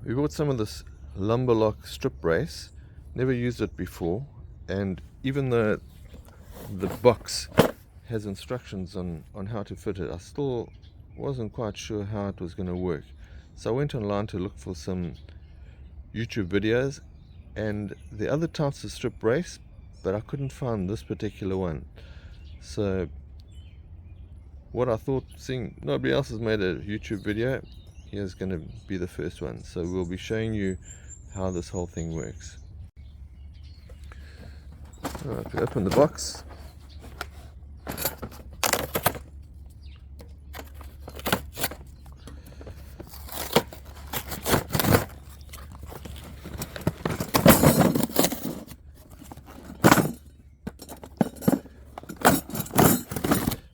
We bought some of this Lumberlok Strip Brace, never used it before, and even though the box has instructions on how to fit it, I still wasn't quite sure how it was going to work. So I went online to look for some YouTube videos and the other types of strip brace, but I couldn't find this particular one. So what I thought, seeing nobody else has made a YouTube video, here's going to be the first one. So we'll be showing you how this whole thing works. Alright, we open the box.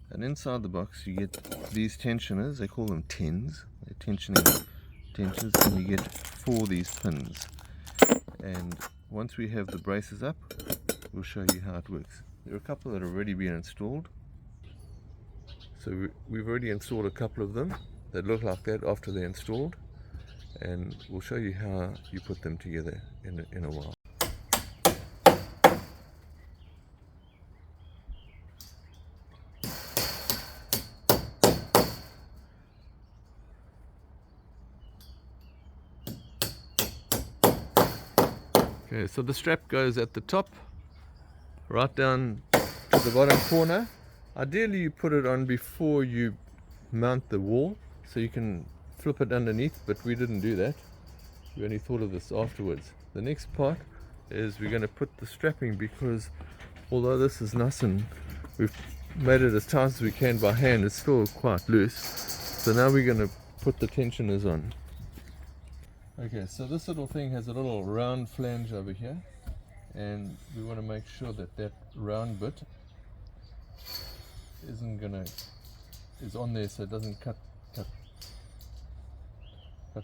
And inside the box you get these tensioners, they call them tens, they're tensions, and you get 4 of these pins. And once we have the braces up, we'll show you how it works. There are a couple that have already been installed. So we've already installed a couple of them that look like that after they're installed, and we'll show you how you put them together in a while. Okay, so the strap goes at the top, right down to the bottom corner. Ideally you put it on before you mount the wall, so you can flip it underneath, but we didn't do that. We only thought of this afterwards. The next part is we're going to put the strapping, because although this is nice and we've made it as tight as we can by hand, it's still quite loose. So now we're going to put the tensioners on. Okay, so this little thing has a little round flange over here, and we want to make sure that that round bit is on there, so it doesn't cut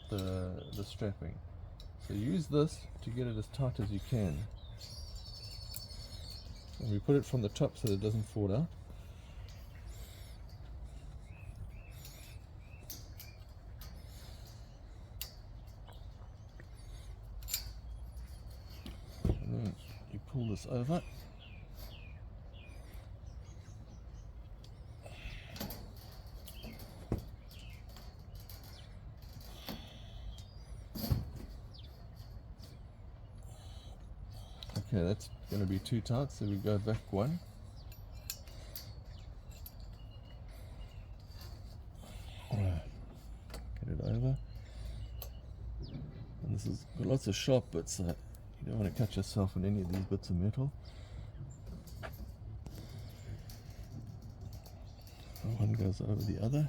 the strapping. So use this to get it as tight as you can, and we put it from the top so that it doesn't fall out. And then you pull this over. Okay, that's going to be too tight, so we go back one. Alright, get it over. And this has got lots of sharp bits, so you don't want to cut yourself in any of these bits of metal. One goes over the other.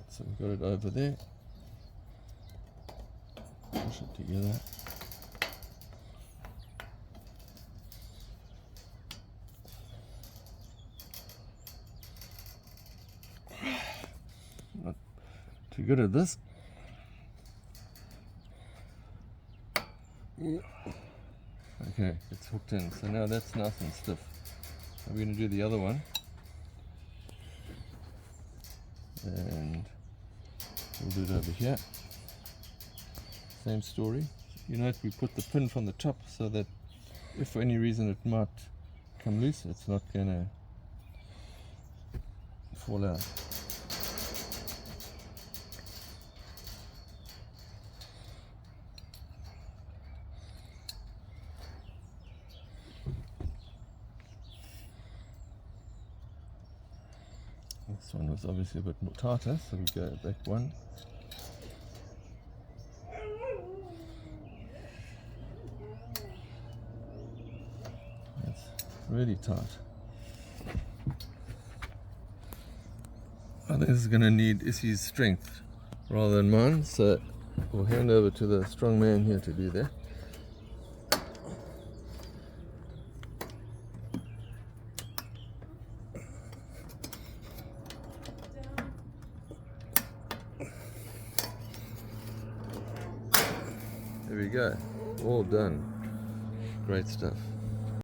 So we've got it over there. Push it together. Not too good at this. Okay, it's hooked in. So now that's nice and stiff. I'm going to do the other one. And we'll do it over here. Same story. You note we put the pin from the top so that if for any reason it might come loose, it's not going to fall out. This one was obviously a bit more tighter, so we go back one. That's really tight. I think this is going to need Issy's strength rather than mine, so we'll hand over to the strong man here to do that. There we go. All done. Great stuff.